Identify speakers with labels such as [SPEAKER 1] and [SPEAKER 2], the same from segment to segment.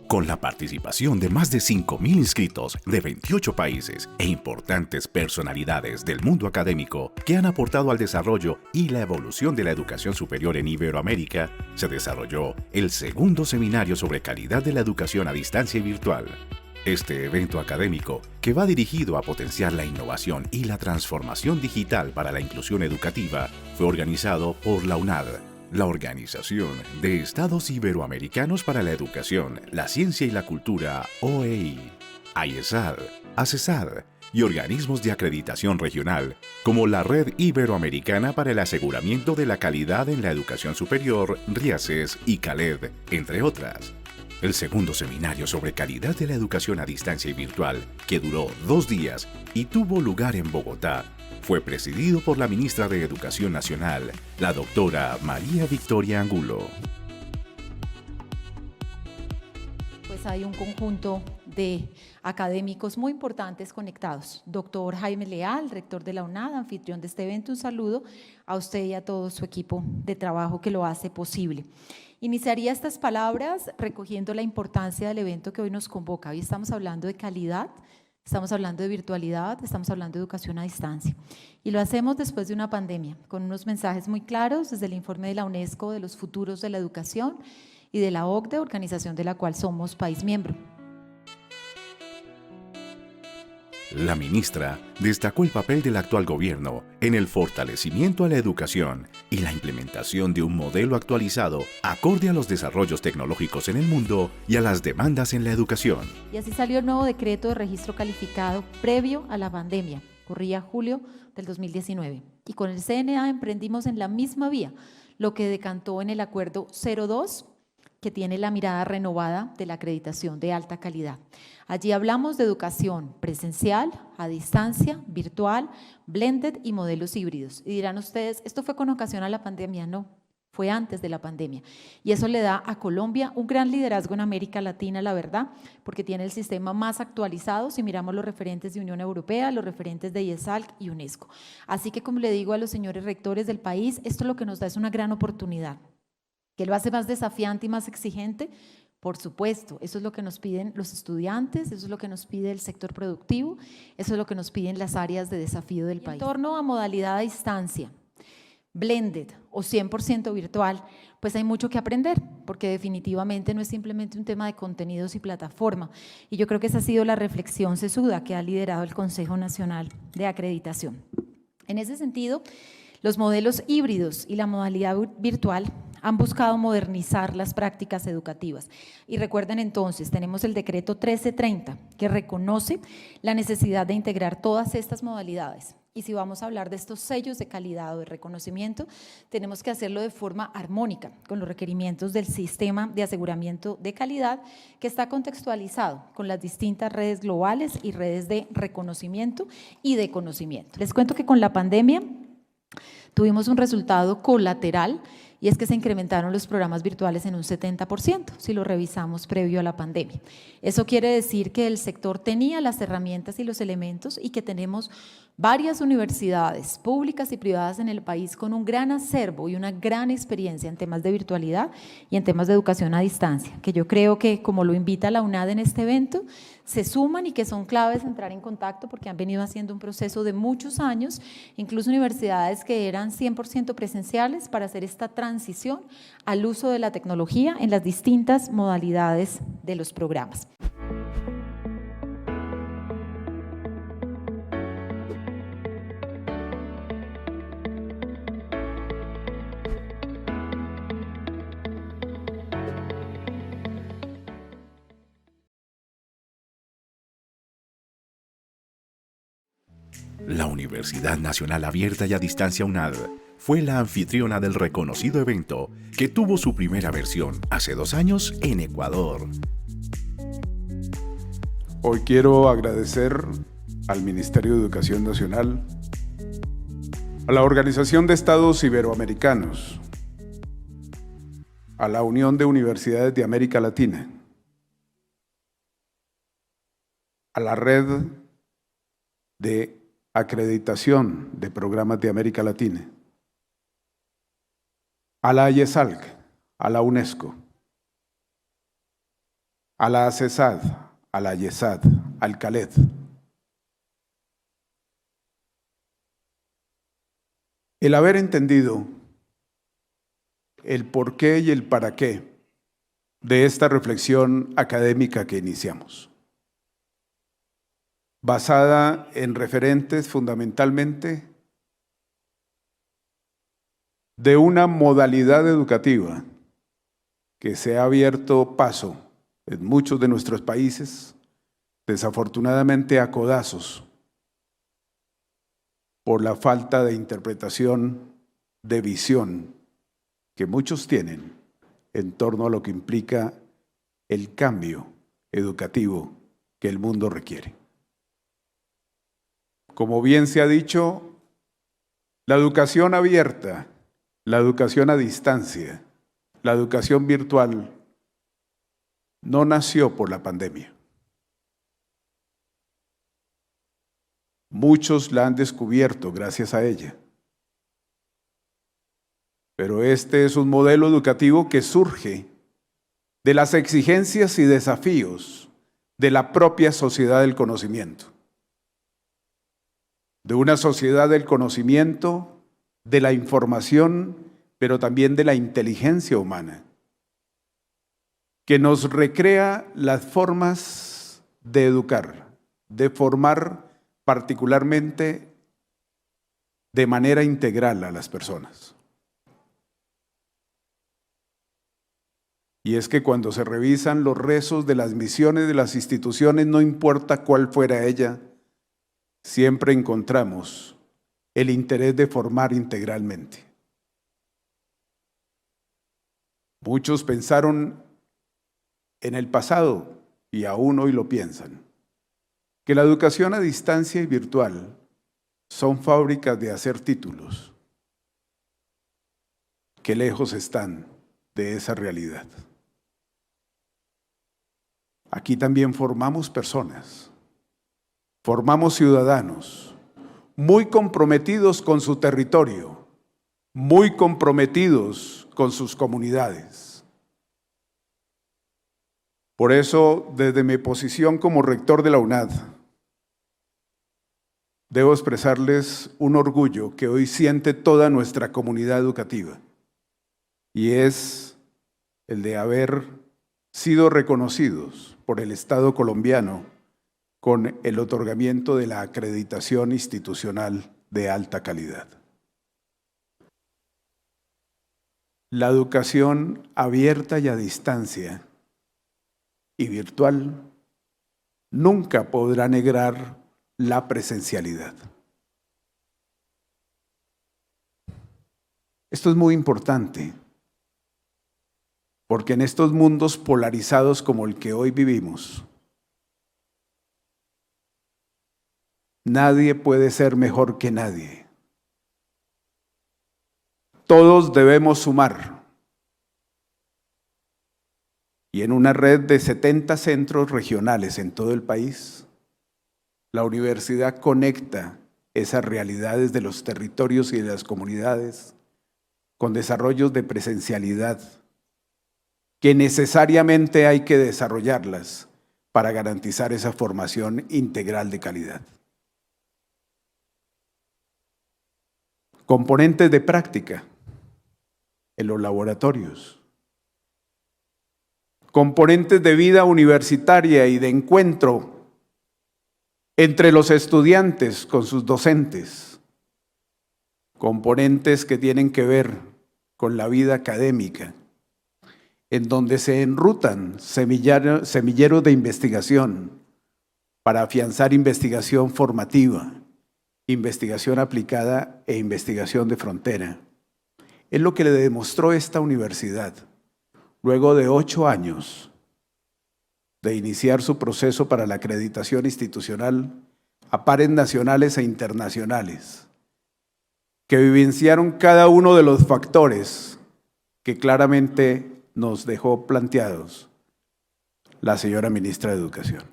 [SPEAKER 1] Con la participación de más de 5.000 inscritos de 28 países e importantes personalidades del mundo académico que han aportado al desarrollo y la evolución de la educación superior en Iberoamérica, se desarrolló el segundo seminario sobre calidad de la educación a distancia y virtual. Este evento académico, que va dirigido a potenciar la innovación y la transformación digital para la inclusión educativa, fue organizado por la UNAD, la Organización de Estados Iberoamericanos para la Educación, la Ciencia y la Cultura, OEI, AIESAD, ACESAD y organismos de acreditación regional, como la Red Iberoamericana para el Aseguramiento de la Calidad en la Educación Superior, RIACES y CALED, entre otras. El segundo seminario sobre calidad de la educación a distancia y virtual, que duró 2 días y tuvo lugar en Bogotá, fue presidido por la ministra de Educación Nacional, la doctora María Victoria Angulo.
[SPEAKER 2] Pues hay un conjunto de académicos muy importantes conectados. Doctor Jaime Leal, rector de la UNAD, anfitrión de este evento, un saludo a usted y a todo su equipo de trabajo que lo hace posible. Iniciaría estas palabras recogiendo la importancia del evento que hoy nos convoca. Hoy estamos hablando de calidad, estamos hablando de virtualidad, estamos hablando de educación a distancia. Y lo hacemos después de una pandemia, con unos mensajes muy claros desde el informe de la UNESCO de los futuros de la educación y de la OCDE, organización de la cual somos país miembro.
[SPEAKER 1] La ministra destacó el papel del actual gobierno en el fortalecimiento a la educación y la implementación de un modelo actualizado acorde a los desarrollos tecnológicos en el mundo y a las demandas en la educación.
[SPEAKER 2] Y así salió el nuevo decreto de registro calificado previo a la pandemia, corría julio del 2019. Y con el CNA emprendimos en la misma vía, lo que decantó en el acuerdo 02, que tiene la mirada renovada de la acreditación de alta calidad. Allí hablamos de educación presencial, a distancia, virtual, blended y modelos híbridos. Y dirán ustedes, ¿esto fue con ocasión a la pandemia? No, fue antes de la pandemia. Y eso le da a Colombia un gran liderazgo en América Latina, la verdad, porque tiene el sistema más actualizado si miramos los referentes de Unión Europea, los referentes de IESALC y UNESCO. Así que, como le digo a los señores rectores del país, esto lo que nos da es una gran oportunidad. ¿Que lo hace más desafiante y más exigente? Por supuesto, eso es lo que nos piden los estudiantes, eso es lo que nos pide el sector productivo, eso es lo que nos piden las áreas de desafío del país. En torno a modalidad a distancia, blended o 100% virtual, pues hay mucho que aprender, porque definitivamente no es simplemente un tema de contenidos y plataforma. Y yo creo que esa ha sido la reflexión sesuda que ha liderado el Consejo Nacional de Acreditación. En ese sentido, los modelos híbridos y la modalidad virtual han buscado modernizar las prácticas educativas. Y recuerden entonces, tenemos el decreto 1330 que reconoce la necesidad de integrar todas estas modalidades. Y si vamos a hablar de estos sellos de calidad o de reconocimiento, tenemos que hacerlo de forma armónica con los requerimientos del sistema de aseguramiento de calidad que está contextualizado con las distintas redes globales y redes de reconocimiento y de conocimiento. Les cuento que con la pandemia tuvimos un resultado colateral y es que se incrementaron los programas virtuales en un 70%, si lo revisamos previo a la pandemia. Eso quiere decir que el sector tenía las herramientas y los elementos y que tenemos varias universidades públicas y privadas en el país con un gran acervo y una gran experiencia en temas de virtualidad y en temas de educación a distancia, que yo creo que, como lo invita la UNAD en este evento, se suman y que son claves entrar en contacto porque han venido haciendo un proceso de muchos años, incluso universidades que eran 100% presenciales para hacer esta transición al uso de la tecnología en las distintas modalidades de los programas.
[SPEAKER 1] La Universidad Nacional Abierta y a Distancia UNAD fue la anfitriona del reconocido evento que tuvo su primera versión hace 2 años en Ecuador.
[SPEAKER 3] Hoy quiero agradecer al Ministerio de Educación Nacional, a la Organización de Estados Iberoamericanos, a la Unión de Universidades de América Latina, a la Red de Acreditación de Programas de América Latina, a la IESALC, a la UNESCO, a la ACESAD, a la YESAD, al CALED. El haber entendido el por qué y el para qué de esta reflexión académica que iniciamos, basada en referentes fundamentalmente de una modalidad educativa que se ha abierto paso en muchos de nuestros países, desafortunadamente a codazos, por la falta de interpretación, de visión que muchos tienen en torno a lo que implica el cambio educativo que el mundo requiere. Como bien se ha dicho, la educación abierta, la educación a distancia, la educación virtual, no nació por la pandemia. Muchos la han descubierto gracias a ella. Pero este es un modelo educativo que surge de las exigencias y desafíos de la propia sociedad del conocimiento. De una sociedad del conocimiento, de la información, pero también de la inteligencia humana, que nos recrea las formas de educar, de formar particularmente de manera integral a las personas. Y es que cuando se revisan los rezos de las misiones de las instituciones, no importa cuál fuera ella, siempre encontramos el interés de formar integralmente. Muchos pensaron en el pasado, y aún hoy lo piensan, que la educación a distancia y virtual son fábricas de hacer títulos, que lejos están de esa realidad. Aquí también formamos personas, formamos ciudadanos muy comprometidos con su territorio, muy comprometidos con sus comunidades. Por eso, desde mi posición como rector de la UNAD, debo expresarles un orgullo que hoy siente toda nuestra comunidad educativa, y es el de haber sido reconocidos por el Estado colombiano con el otorgamiento de la acreditación institucional de alta calidad. La educación abierta y a distancia y virtual nunca podrá negar la presencialidad. Esto es muy importante, porque en estos mundos polarizados como el que hoy vivimos, nadie puede ser mejor que nadie. Todos debemos sumar. Y en una red de 70 centros regionales en todo el país, la universidad conecta esas realidades de los territorios y de las comunidades con desarrollos de presencialidad que necesariamente hay que desarrollarlas para garantizar esa formación integral de calidad. Componentes de práctica en los laboratorios. Componentes de vida universitaria y de encuentro entre los estudiantes con sus docentes. Componentes que tienen que ver con la vida académica, en donde se enrutan semilleros de investigación para afianzar investigación formativa, investigación aplicada e investigación de frontera. Es lo que le demostró esta universidad, luego de 8 años de iniciar su proceso para la acreditación institucional a pares nacionales e internacionales, que vivenciaron cada uno de los factores que claramente nos dejó planteados la señora ministra de Educación.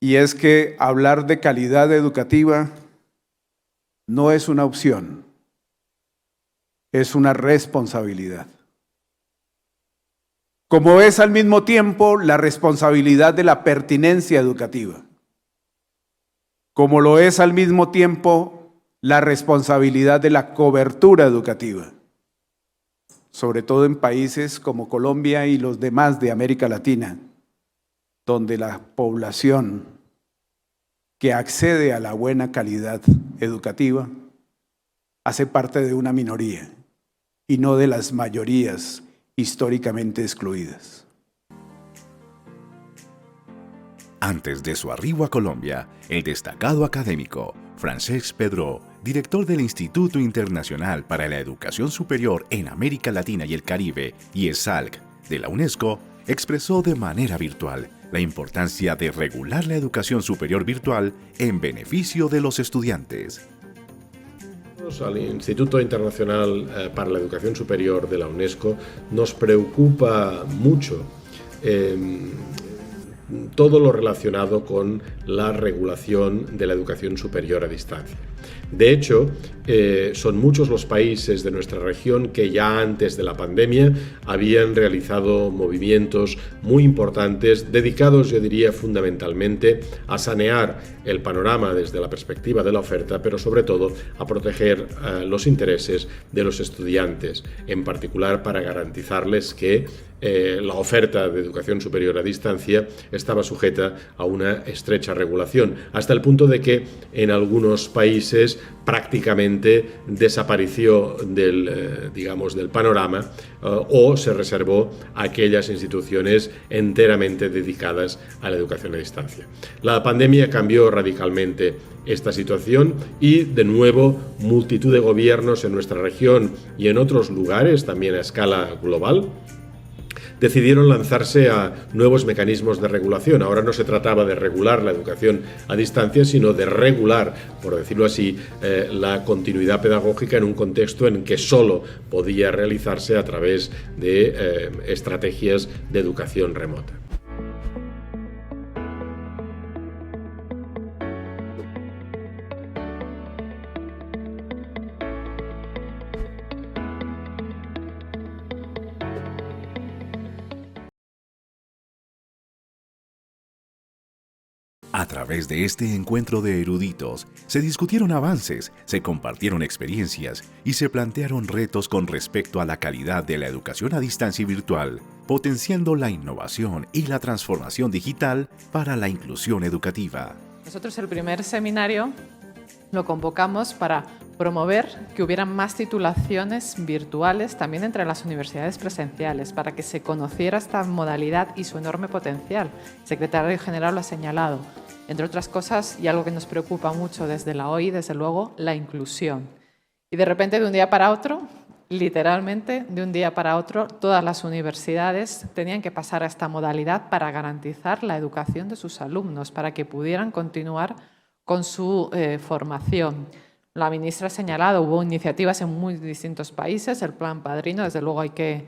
[SPEAKER 3] Y es que hablar de calidad educativa no es una opción, es una responsabilidad. como es al mismo tiempo la responsabilidad de la pertinencia educativa, como lo es al mismo tiempo la responsabilidad de la cobertura educativa, sobre todo en países como Colombia y los demás de América Latina, donde la población que accede a la buena calidad educativa hace parte de una minoría y no de las mayorías históricamente excluidas.
[SPEAKER 1] Antes de su arribo a Colombia, el destacado académico Francesc Pedró, director del Instituto Internacional para la Educación Superior en América Latina y el Caribe, y ESALC, de la UNESCO, expresó de manera virtual la importancia de regular la educación superior virtual en beneficio de los estudiantes.
[SPEAKER 4] Al Instituto Internacional para la Educación Superior de la UNESCO nos preocupa mucho todo lo relacionado con la regulación de la educación superior a distancia. De hecho, son muchos los países de nuestra región que ya antes de la pandemia habían realizado movimientos muy importantes dedicados, yo diría, fundamentalmente a sanear el panorama desde la perspectiva de la oferta, pero sobre todo a proteger los intereses de los estudiantes, en particular para garantizarles que la oferta de educación superior a distancia estaba sujeta a una estrecha regulación, hasta el punto de que en algunos países prácticamente desapareció del panorama o se reservó a aquellas instituciones enteramente dedicadas a la educación a distancia. La pandemia cambió radicalmente esta situación y, de nuevo, multitud de gobiernos en nuestra región y en otros lugares, también a escala global, decidieron lanzarse a nuevos mecanismos de regulación. Ahora no se trataba de regular la educación a distancia, sino de regular, por decirlo así, la continuidad pedagógica en un contexto en que solo podía realizarse a través de estrategias de educación remota.
[SPEAKER 1] A través de este encuentro de eruditos, se discutieron avances, se compartieron experiencias y se plantearon retos con respecto a la calidad de la educación a distancia y virtual, potenciando la innovación y la transformación digital para la inclusión educativa.
[SPEAKER 5] Nosotros el primer seminario lo convocamos para promover que hubieran más titulaciones virtuales también entre las universidades presenciales, para que se conociera esta modalidad y su enorme potencial. El secretario general lo ha señalado. Entre otras cosas, y algo que nos preocupa mucho desde la OI, desde luego, la inclusión. Y de repente, de un día para otro, literalmente, de un día para otro, todas las universidades tenían que pasar a esta modalidad para garantizar la educación de sus alumnos, para que pudieran continuar con su formación. La ministra ha señalado, hubo iniciativas en muy distintos países, el Plan Padrino, desde luego hay que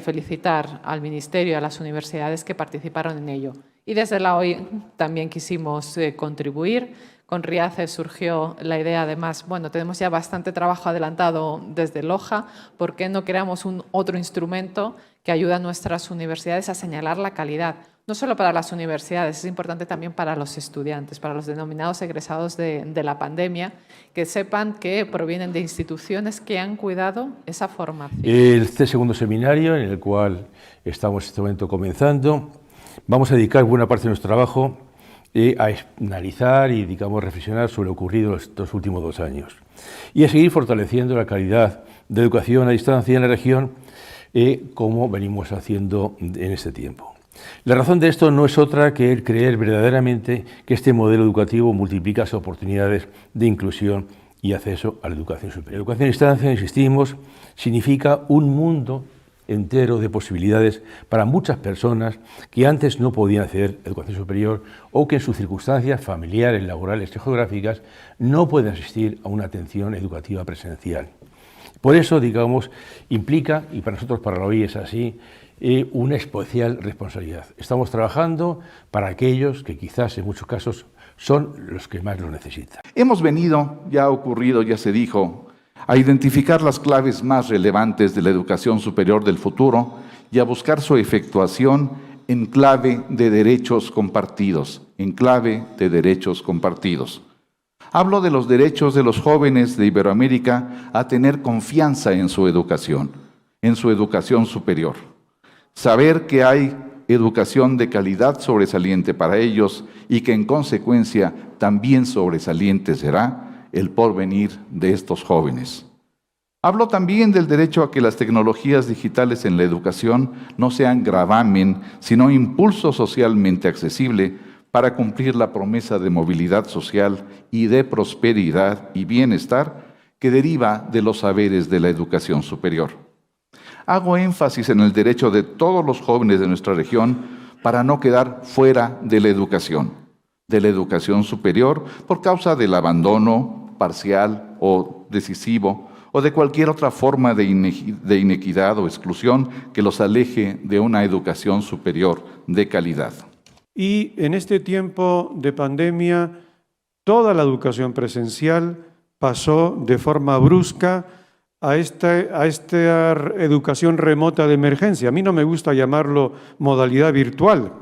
[SPEAKER 5] felicitar al Ministerio y a las universidades que participaron en ello. Y desde la OI también quisimos contribuir. Con RIACE surgió la idea, además, bueno, tenemos ya bastante trabajo adelantado desde LOJA, ¿por qué no creamos otro instrumento que ayude a nuestras universidades a señalar la calidad? No solo para las universidades, es importante también para los estudiantes, para los denominados egresados de la pandemia, que sepan que provienen de instituciones que han cuidado esa formación.
[SPEAKER 6] Este segundo seminario, en el cual estamos en este momento comenzando, vamos a dedicar buena parte de nuestro trabajo a analizar y, reflexionar sobre lo ocurrido estos últimos 2 años y a seguir fortaleciendo la calidad de educación a distancia en la región, como venimos haciendo en este tiempo. La razón de esto no es otra que el creer verdaderamente que este modelo educativo multiplica las oportunidades de inclusión y acceso a la educación superior. La educación a distancia, insistimos, significa un mundo entero de posibilidades para muchas personas que antes no podían acceder a educación superior o que en sus circunstancias familiares, laborales y geográficas no pueden asistir a una atención educativa presencial. Por eso, implica, y para nosotros, para la OI es así, una especial responsabilidad. Estamos trabajando para aquellos que quizás en muchos casos son los que más lo necesitan.
[SPEAKER 7] Hemos venido, ya ha ocurrido, ya se dijo, a identificar las claves más relevantes de la educación superior del futuro y a buscar su efectuación en clave de derechos compartidos, Hablo de los derechos de los jóvenes de Iberoamérica a tener confianza en su educación superior. Saber que hay educación de calidad sobresaliente para ellos y que en consecuencia también sobresaliente será el porvenir de estos jóvenes. Hablo también del derecho a que las tecnologías digitales en la educación no sean gravamen, sino impulso socialmente accesible para cumplir la promesa de movilidad social y de prosperidad y bienestar que deriva de los saberes de la educación superior. Hago énfasis en el derecho de todos los jóvenes de nuestra región para no quedar fuera de la educación superior por causa del abandono parcial o decisivo o de cualquier otra forma de inequidad o exclusión que los aleje de una educación superior de calidad.
[SPEAKER 8] Y en este tiempo de pandemia, toda la educación presencial pasó de forma brusca a esta educación remota de emergencia. A mí no me gusta llamarlo modalidad virtual,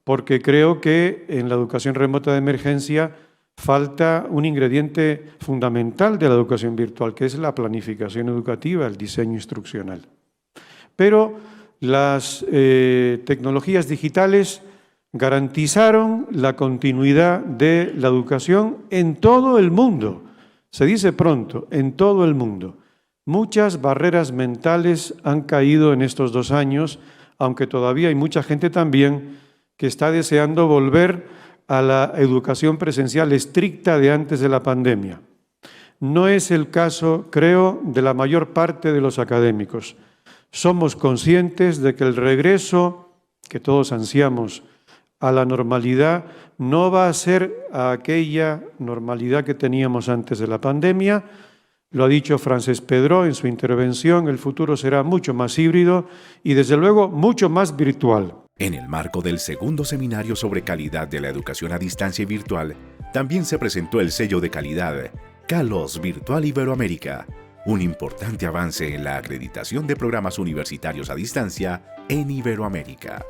[SPEAKER 8] porque creo que en la educación remota de emergencia falta un ingrediente fundamental de la educación virtual, que es la planificación educativa, el diseño instruccional. Pero las tecnologías digitales garantizaron la continuidad de la educación en todo el mundo. Se dice pronto, en todo el mundo. Muchas barreras mentales han caído en estos 2 años, aunque todavía hay mucha gente también que está deseando volver a la educación presencial estricta de antes de la pandemia. No es el caso, creo, de la mayor parte de los académicos. Somos conscientes de que el regreso que todos ansiamos a la normalidad no va a ser a aquella normalidad que teníamos antes de la pandemia. Lo ha dicho Francesc Pedró en su intervención, el futuro será mucho más híbrido y desde luego mucho más virtual.
[SPEAKER 1] En el marco del segundo seminario sobre calidad de la educación a distancia y virtual, también se presentó el sello de calidad CALOS Virtual Iberoamérica, un importante avance en la acreditación de programas universitarios a distancia en Iberoamérica.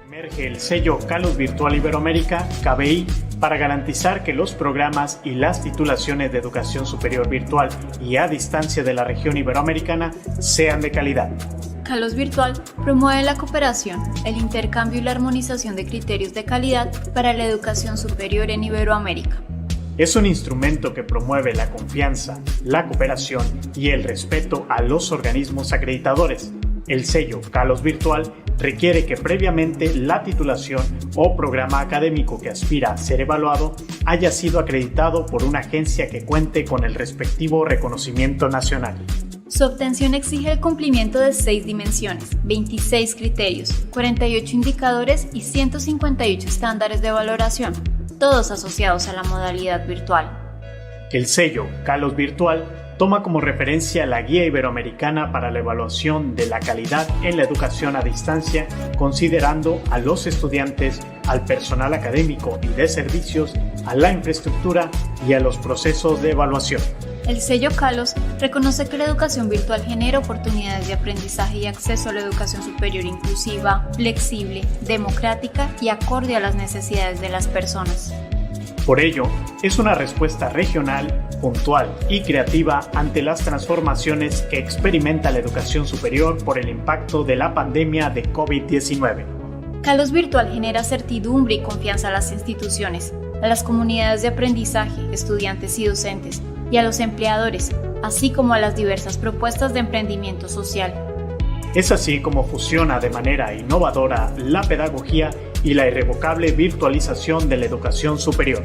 [SPEAKER 9] Emerge el sello CALOS Virtual Iberoamérica, KBI, para garantizar que los programas y las titulaciones de educación superior virtual y a distancia de la región iberoamericana sean de calidad.
[SPEAKER 10] CALOS Virtual promueve la cooperación, el intercambio y la armonización de criterios de calidad para la educación superior en Iberoamérica.
[SPEAKER 9] Es un instrumento que promueve la confianza, la cooperación y el respeto a los organismos acreditadores. El sello CALOS Virtual requiere que previamente la titulación o programa académico que aspira a ser evaluado haya sido acreditado por una agencia que cuente con el respectivo reconocimiento nacional.
[SPEAKER 10] Su obtención exige el cumplimiento de 6 dimensiones, 26 criterios, 48 indicadores y 158 estándares de valoración, todos asociados a la modalidad virtual.
[SPEAKER 9] El sello CALOS Virtual toma como referencia la Guía Iberoamericana para la Evaluación de la Calidad en la Educación a Distancia, considerando a los estudiantes, al personal académico y de servicios, a la infraestructura y a los procesos de evaluación.
[SPEAKER 10] El sello CALOS reconoce que la educación virtual genera oportunidades de aprendizaje y acceso a la educación superior inclusiva, flexible, democrática y acorde a las necesidades de las personas.
[SPEAKER 9] Por ello, es una respuesta regional, puntual y creativa ante las transformaciones que experimenta la educación superior por el impacto de la pandemia de COVID-19.
[SPEAKER 10] CALOS Virtual genera certidumbre y confianza a las instituciones, a las comunidades de aprendizaje, estudiantes y docentes, y a los empleadores, así como a las diversas propuestas de emprendimiento social.
[SPEAKER 9] Es así como fusiona de manera innovadora la pedagogía y la irrevocable virtualización de la educación superior.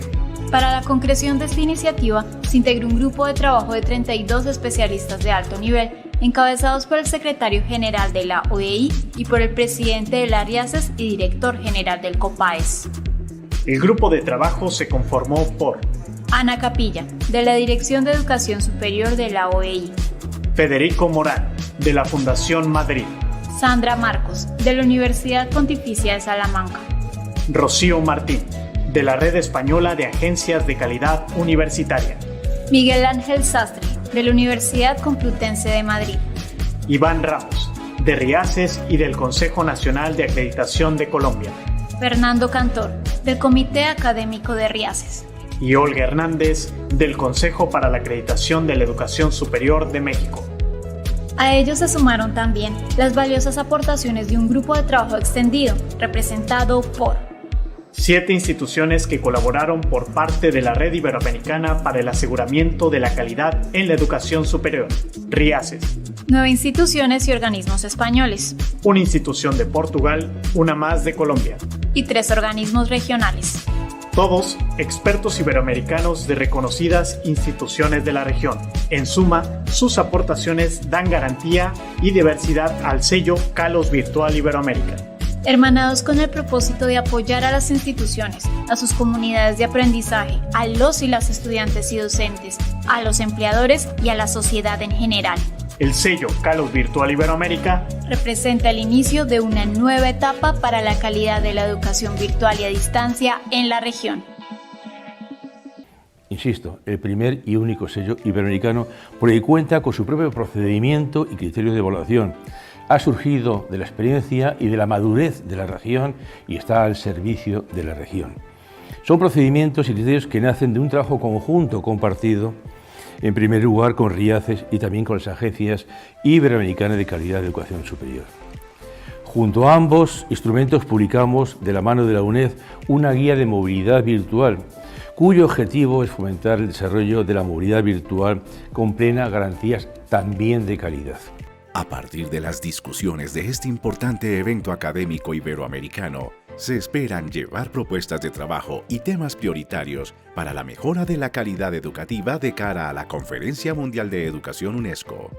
[SPEAKER 10] Para la concreción de esta iniciativa, se integró un grupo de trabajo de 32 especialistas de alto nivel, encabezados por el secretario general de la OEI y por el presidente de la ARIACES y director general del COPAES.
[SPEAKER 9] El grupo de trabajo se conformó por
[SPEAKER 10] Ana Capilla, de la Dirección de Educación Superior de la OEI.
[SPEAKER 9] Federico Morán, de la Fundación Madrid.
[SPEAKER 10] Sandra Marcos, de la Universidad Pontificia de Salamanca.
[SPEAKER 9] Rocío Martín, de la Red Española de Agencias de Calidad Universitaria.
[SPEAKER 10] Miguel Ángel Sastre, de la Universidad Complutense de Madrid.
[SPEAKER 9] Iván Ramos, de RIACES y del Consejo Nacional de Acreditación de Colombia.
[SPEAKER 10] Fernando Cantor, del Comité Académico de RIACES.
[SPEAKER 9] Y Olga Hernández, del Consejo para la Acreditación de la Educación Superior de México.
[SPEAKER 10] A ellos se sumaron también las valiosas aportaciones de un grupo de trabajo extendido, representado por
[SPEAKER 9] 7 instituciones que colaboraron por parte de la Red Iberoamericana para el Aseguramiento de la Calidad en la Educación Superior, RIACES.
[SPEAKER 10] 9 instituciones y organismos españoles.
[SPEAKER 9] Una institución de Portugal, una más de Colombia.
[SPEAKER 10] Y 3 organismos regionales.
[SPEAKER 9] Todos expertos iberoamericanos de reconocidas instituciones de la región. En suma, sus aportaciones dan garantía y diversidad al sello Kalos Virtual Iberoamérica.
[SPEAKER 10] Hermanados con el propósito de apoyar a las instituciones, a sus comunidades de aprendizaje, a los y las estudiantes y docentes, a los empleadores y a la sociedad en general.
[SPEAKER 9] El sello Kalos Virtual Iberoamérica
[SPEAKER 10] representa el inicio de una nueva etapa para la calidad de la educación virtual y a distancia en la región.
[SPEAKER 6] Insisto, el primer y único sello iberoamericano porque cuenta con su propio procedimiento y criterio de evaluación. Ha surgido de la experiencia y de la madurez de la región y está al servicio de la región. Son procedimientos y criterios que nacen de un trabajo conjunto compartido, en primer lugar con RIACES y también con las agencias iberoamericanas de calidad de educación superior. Junto a ambos instrumentos publicamos, de la mano de la UNED, una guía de movilidad virtual, cuyo objetivo es fomentar el desarrollo de la movilidad virtual con plenas garantías también de calidad.
[SPEAKER 1] A partir de las discusiones de este importante evento académico iberoamericano, se esperan llevar propuestas de trabajo y temas prioritarios para la mejora de la calidad educativa de cara a la Conferencia Mundial de Educación UNESCO.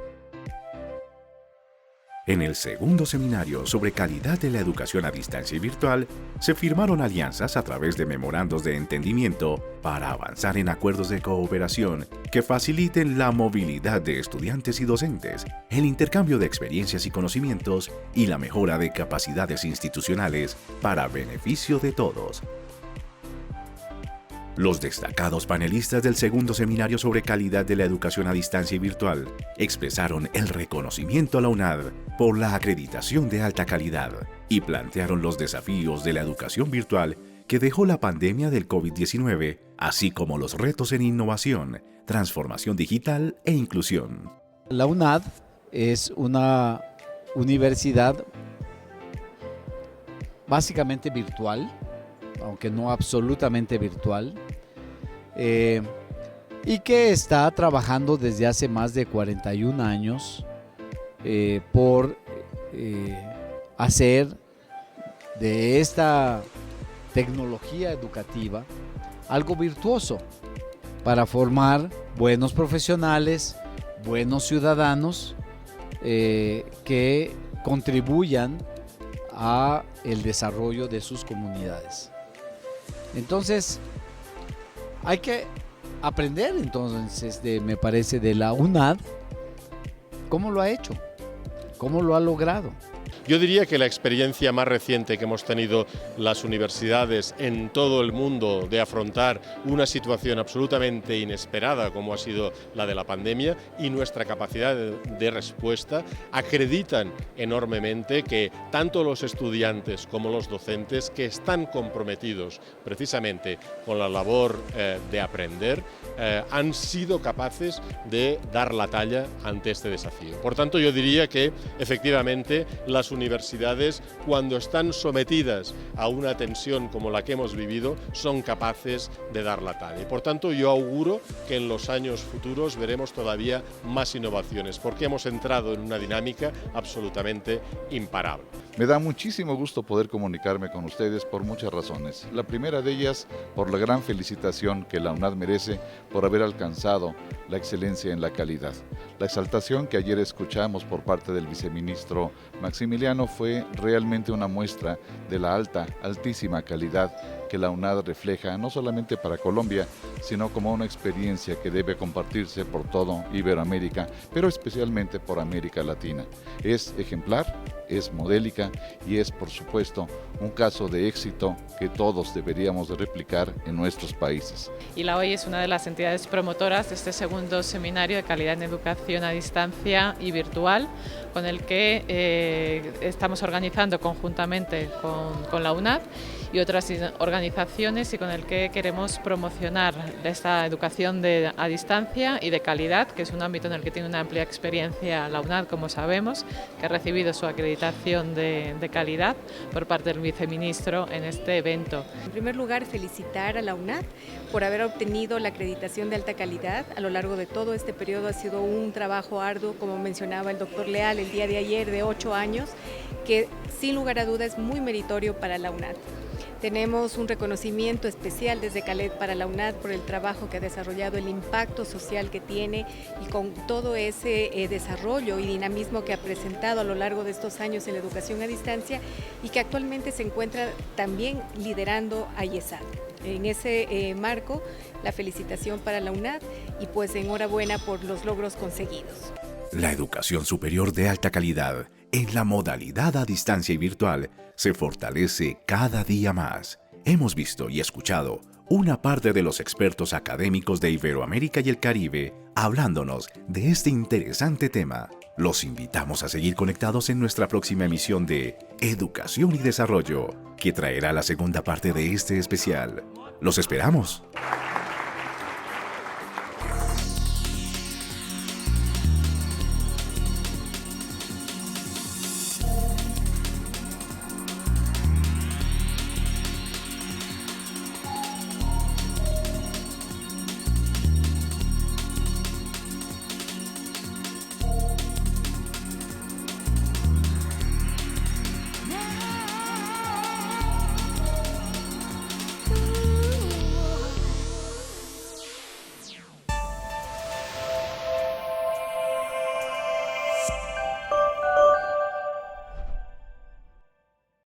[SPEAKER 1] En el segundo seminario sobre calidad de la educación a distancia y virtual, se firmaron alianzas a través de memorandos de entendimiento para avanzar en acuerdos de cooperación que faciliten la movilidad de estudiantes y docentes, el intercambio de experiencias y conocimientos y la mejora de capacidades institucionales para beneficio de todos. Los destacados panelistas del segundo seminario sobre calidad de la educación a distancia y virtual expresaron el reconocimiento a la UNAD por la acreditación de alta calidad y plantearon los desafíos de la educación virtual que dejó la pandemia del COVID-19, así como los retos en innovación, transformación digital e inclusión.
[SPEAKER 11] La UNAD es una universidad básicamente virtual, aunque no absolutamente virtual, y que está trabajando desde hace más de 41 años por hacer de esta tecnología educativa algo virtuoso para formar buenos profesionales, buenos ciudadanos que contribuyan a el desarrollo de sus comunidades. Entonces, hay que aprender entonces, me parece, de la UNAD, cómo lo ha hecho, cómo lo ha logrado.
[SPEAKER 4] Yo diría que la experiencia más reciente que hemos tenido las universidades en todo el mundo de afrontar una situación absolutamente inesperada como ha sido la de la pandemia y nuestra capacidad de respuesta acreditan enormemente que tanto los estudiantes como los docentes que están comprometidos precisamente con la labor de aprender han sido capaces de dar la talla ante este desafío. Por tanto, yo diría que efectivamente las universidades, cuando están sometidas a una tensión como la que hemos vivido, son capaces de dar la talla. Y por tanto, yo auguro que en los años futuros veremos todavía más innovaciones, porque hemos entrado en una dinámica absolutamente imparable.
[SPEAKER 7] Me da muchísimo gusto poder comunicarme con ustedes por muchas razones. La primera de ellas, por la gran felicitación que la UNAD merece por haber alcanzado la excelencia en la calidad. La exaltación que ayer escuchamos por parte del viceministro Maximiliano fue realmente una muestra de la altísima calidad que la UNAD refleja no solamente para Colombia, sino como una experiencia que debe compartirse por todo Iberoamérica, pero especialmente por América Latina. Es ejemplar, es modélica y es, por supuesto, un caso de éxito que todos deberíamos de replicar en nuestros países.
[SPEAKER 5] Y la OEI es una de las entidades promotoras de este segundo seminario de calidad en educación a distancia y virtual, con el que estamos organizando conjuntamente con la UNAD y otras organizaciones, y con el que queremos promocionar esta educación a distancia y de calidad, que es un ámbito en el que tiene una amplia experiencia la UNAD, como sabemos, que ha recibido su acreditación de calidad por parte del viceministro en este evento.
[SPEAKER 12] En primer lugar, felicitar a la UNAD por haber obtenido la acreditación de alta calidad. A lo largo de todo este periodo ha sido un trabajo arduo, como mencionaba el doctor Leal el día de ayer, de 8 años, que sin lugar a duda es muy meritorio para la UNAD. Tenemos un reconocimiento especial desde CALED para la UNAD por el trabajo que ha desarrollado, el impacto social que tiene y con todo ese desarrollo y dinamismo que ha presentado a lo largo de estos años en la educación a distancia y que actualmente se encuentra también liderando a IESAD. En ese marco, la felicitación para la UNAD y pues enhorabuena por los logros conseguidos.
[SPEAKER 1] La educación superior de alta calidad en la modalidad a distancia y virtual se fortalece cada día más. Hemos visto y escuchado una parte de los expertos académicos de Iberoamérica y el Caribe hablándonos de este interesante tema. Los invitamos a seguir conectados en nuestra próxima emisión de Educación y Desarrollo, que traerá la segunda parte de este especial. ¡Los esperamos!